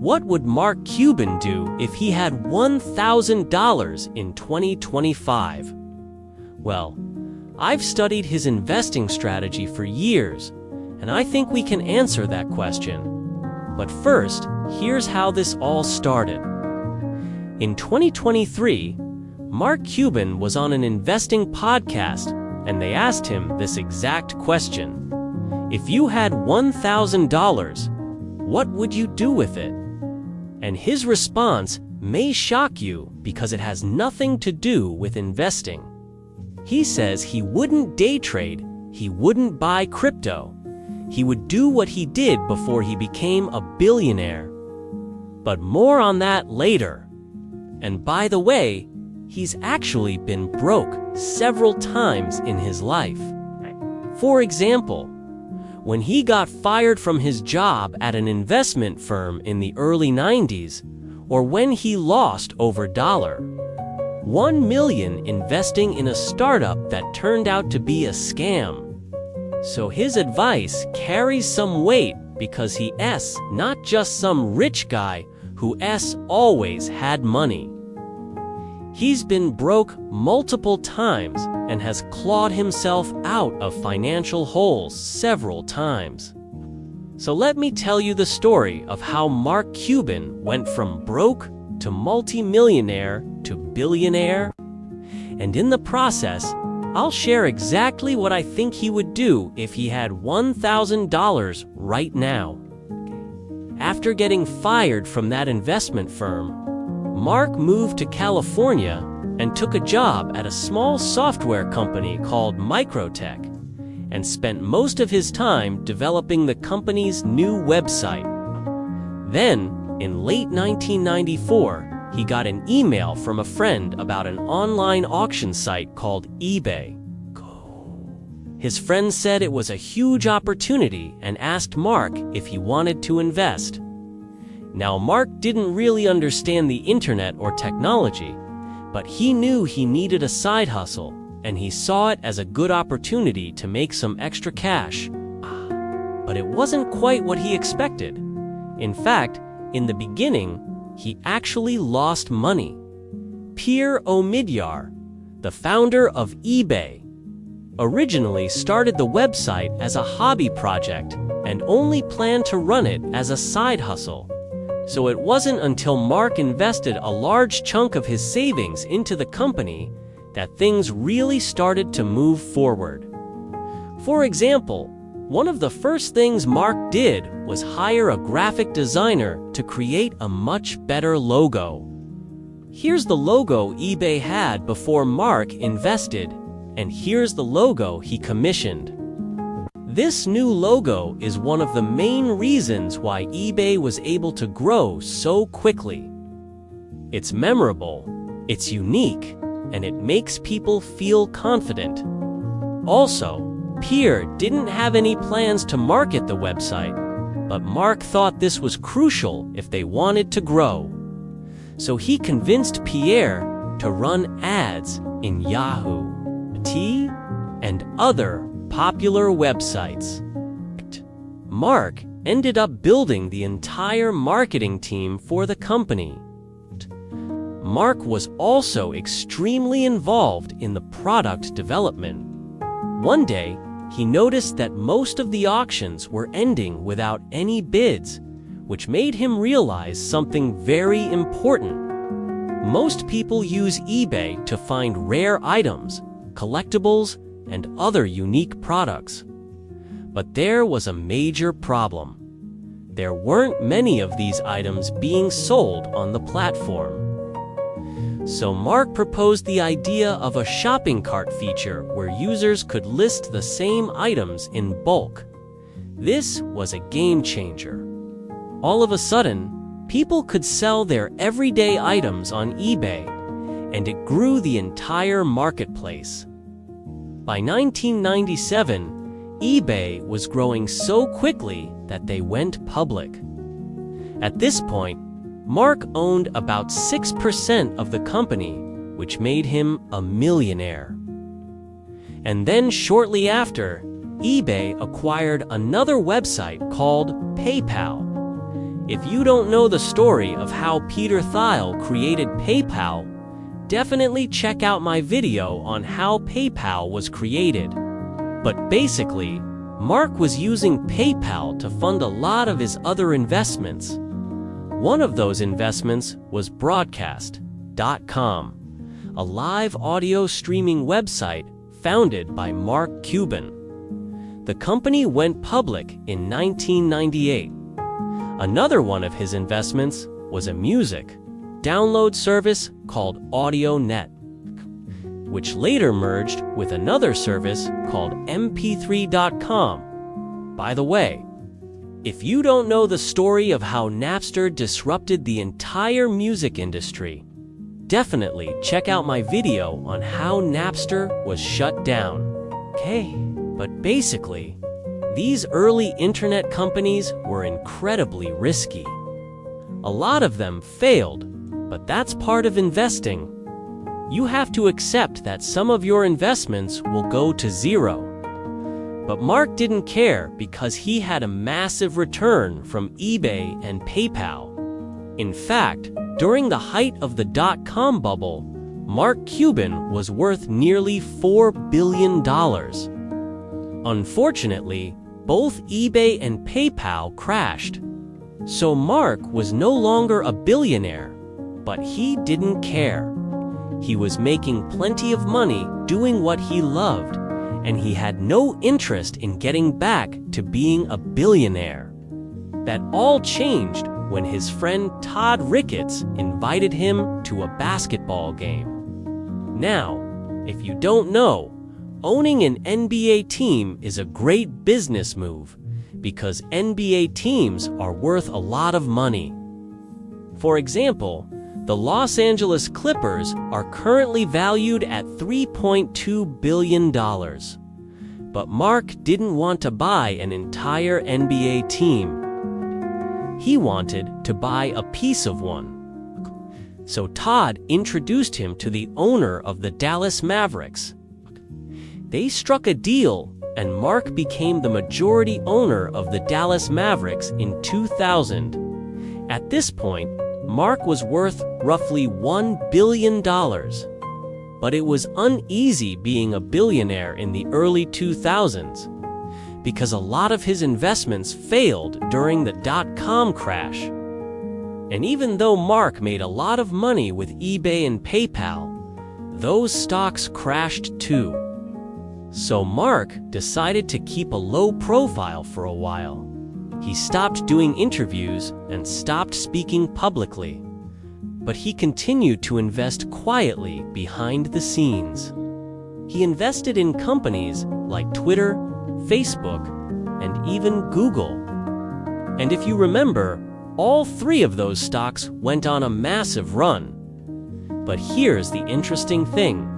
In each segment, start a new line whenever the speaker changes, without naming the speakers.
What would Mark Cuban do if he had $1,000 in 2025? Well, I've studied his investing strategy for years, and I think we can answer that question. But first, here's how this all started. In 2023, Mark Cuban was on an investing podcast, and they asked him this exact question. If you had $1,000, what would you do with it? And his response may shock you because it has nothing to do with investing. He says he wouldn't day trade, he wouldn't buy crypto. He would do what he did before he became a billionaire. But more on that later. And by the way, he's actually been broke several times in his life. For example, when he got fired from his job at an investment firm in the early 90s, or when he lost over $1 million investing in a startup that turned out to be a scam. So his advice carries some weight because he's not just some rich guy who always had money. He's been broke multiple times and has clawed himself out of financial holes several times. So let me tell you the story of how Mark Cuban went from broke to multi-millionaire to billionaire. And in the process, I'll share exactly what I think he would do if he had $1,000 right now. After getting fired from that investment firm, Mark moved to California and took a job at a small software company called Microtech and spent most of his time developing the company's new website. Then, in late 1994, he got an email from a friend about an online auction site called eBay. His friend said it was a huge opportunity and asked Mark if he wanted to invest. Now, Mark didn't really understand the internet or technology, but he knew he needed a side hustle, and he saw it as a good opportunity to make some extra cash. But it wasn't quite what he expected. In fact, in the beginning, he actually lost money. Pierre Omidyar, the founder of eBay, originally started the website as a hobby project and only planned to run it as a side hustle. So it wasn't until Mark invested a large chunk of his savings into the company that things really started to move forward. For example, one of the first things Mark did was hire a graphic designer to create a much better logo. Here's the logo eBay had before Mark invested, and here's the logo he commissioned. This new logo is one of the main reasons why eBay was able to grow so quickly. It's memorable, it's unique, and it makes people feel confident. Also, Pierre didn't have any plans to market the website, but Mark thought this was crucial if they wanted to grow. So he convinced Pierre to run ads in Yahoo, and other popular websites. Mark ended up building the entire marketing team for the company. Mark was also extremely involved in the product development. One day, he noticed that most of the auctions were ending without any bids, which made him realize something very important. Most people use eBay to find rare items, collectibles, and other unique products. But there was a major problem. There weren't many of these items being sold on the platform. So Mark proposed the idea of a shopping cart feature where users could list the same items in bulk. This was a game changer. All of a sudden, people could sell their everyday items on eBay, and it grew the entire marketplace. By 1997, eBay was growing so quickly that they went public. At this point, Mark owned about 6% of the company, which made him a millionaire. And then shortly after, eBay acquired another website called PayPal. If you don't know the story of how Peter Thiel created PayPal, definitely check out my video on how PayPal was created. But basically, Mark was using PayPal to fund a lot of his other investments. One of those investments was Broadcast.com, a live audio streaming website founded by Mark Cuban. The company went public in 1998. Another one of his investments was a music download service called AudioNet, which later merged with another service called MP3.com. By the way, if you don't know the story of how Napster disrupted the entire music industry, definitely check out my video on how Napster was shut down. Okay, but basically, these early internet companies were incredibly risky. A lot of them failed, but that's part of investing. You have to accept that some of your investments will go to zero. But Mark didn't care because he had a massive return from eBay and PayPal. In fact, during the height of the dot-com bubble, Mark Cuban was worth nearly $4 billion. Unfortunately, both eBay and PayPal crashed. So Mark was no longer a billionaire, but he didn't care. He was making plenty of money doing what he loved, and he had no interest in getting back to being a billionaire. That all changed when his friend Todd Ricketts invited him to a basketball game. Now, if you don't know, owning an NBA team is a great business move because NBA teams are worth a lot of money. For example, the Los Angeles Clippers are currently valued at $3.2 billion. But Mark didn't want to buy an entire NBA team. He wanted to buy a piece of one. So Todd introduced him to the owner of the Dallas Mavericks. They struck a deal, and Mark became the majority owner of the Dallas Mavericks in 2000. At this point, Mark was worth roughly $1 billion. But it was uneasy being a billionaire in the early 2000s because a lot of his investments failed during the dot-com crash. And even though Mark made a lot of money with eBay and PayPal, those stocks crashed too. So Mark decided to keep a low profile for a while. He stopped doing interviews and stopped speaking publicly. But he continued to invest quietly behind the scenes. He invested in companies like Twitter, Facebook, and even Google. And if you remember, all three of those stocks went on a massive run. But here's the interesting thing.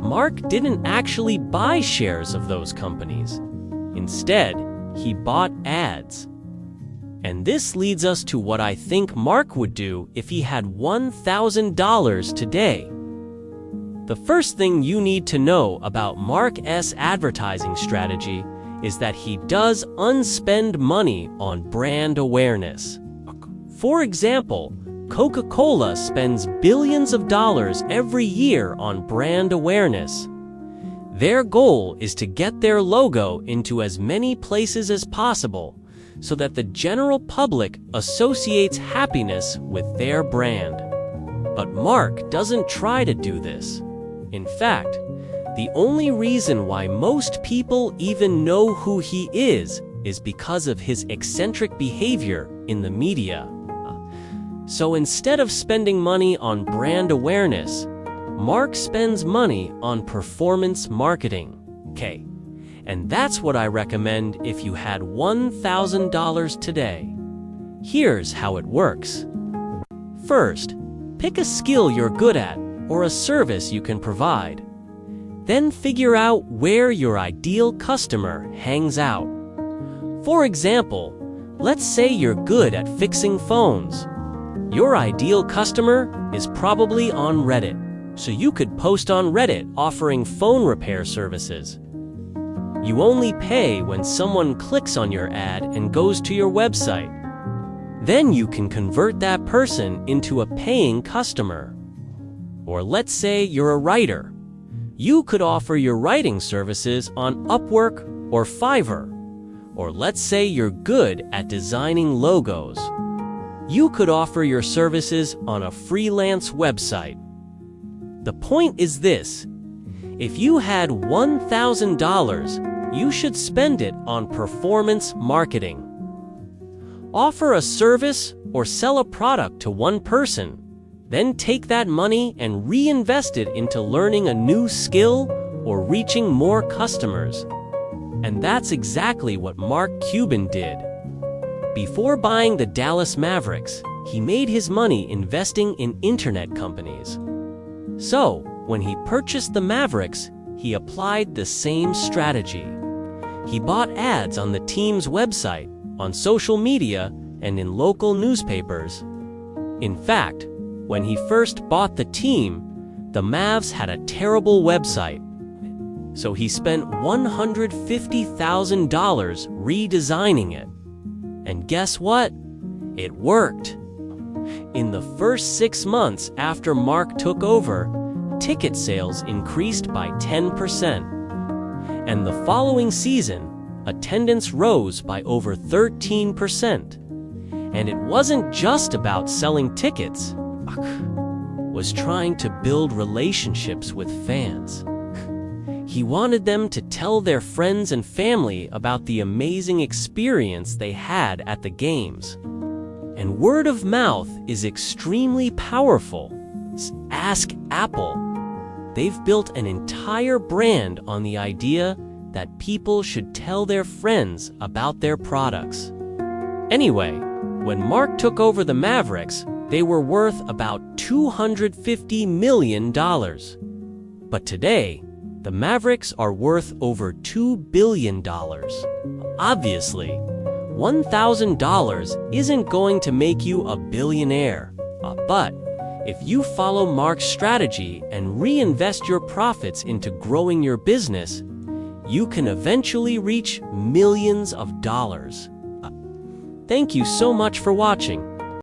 Mark didn't actually buy shares of those companies. Instead, he bought ads. And this leads us to what I think Mark would do if he had $1,000 today. The first thing you need to know about Mark's advertising strategy is that he does unspend money on brand awareness. For example, Coca-Cola spends billions of dollars every year on brand awareness. Their goal is to get their logo into as many places as possible so that the general public associates happiness with their brand. But Mark doesn't try to do this. In fact, the only reason why most people even know who he is because of his eccentric behavior in the media. So instead of spending money on brand awareness, Mark spends money on performance marketing. Okay, and that's what I recommend if you had $1,000 today. Here's how it works. First, pick a skill you're good at or a service you can provide. Then figure out where your ideal customer hangs out. For example, let's say you're good at fixing phones. Your ideal customer is probably on Reddit, so you could post on Reddit offering phone repair services. You only pay when someone clicks on your ad and goes to your website. Then you can convert that person into a paying customer. Or let's say you're a writer. You could offer your writing services on Upwork or Fiverr. Or let's say you're good at designing logos. You could offer your services on a freelance website. The point is this: if you had $1,000, you should spend it on performance marketing. Offer a service or sell a product to one person, then take that money and reinvest it into learning a new skill or reaching more customers. And that's exactly what Mark Cuban did. Before buying the Dallas Mavericks, he made his money investing in internet companies. So, when he purchased the Mavericks, he applied the same strategy. He bought ads on the team's website, on social media, and in local newspapers. In fact, when he first bought the team, the Mavs had a terrible website. So he spent $150,000 redesigning it. And guess what? It worked. In the first 6 months after Mark took over, ticket sales increased by 10%. And the following season, attendance rose by over 13%. And it wasn't just about selling tickets. Mark was trying to build relationships with fans. He wanted them to tell their friends and family about the amazing experience they had at the games. And word of mouth is extremely powerful. Ask Apple. They've built an entire brand on the idea that people should tell their friends about their products. Anyway, when Mark took over the Mavericks, they were worth about $250 million. But today, the Mavericks are worth over $2 billion. Obviously, $1,000 isn't going to make you a billionaire. But if you follow Mark's strategy and reinvest your profits into growing your business, you can eventually reach millions of dollars. Thank you so much for watching.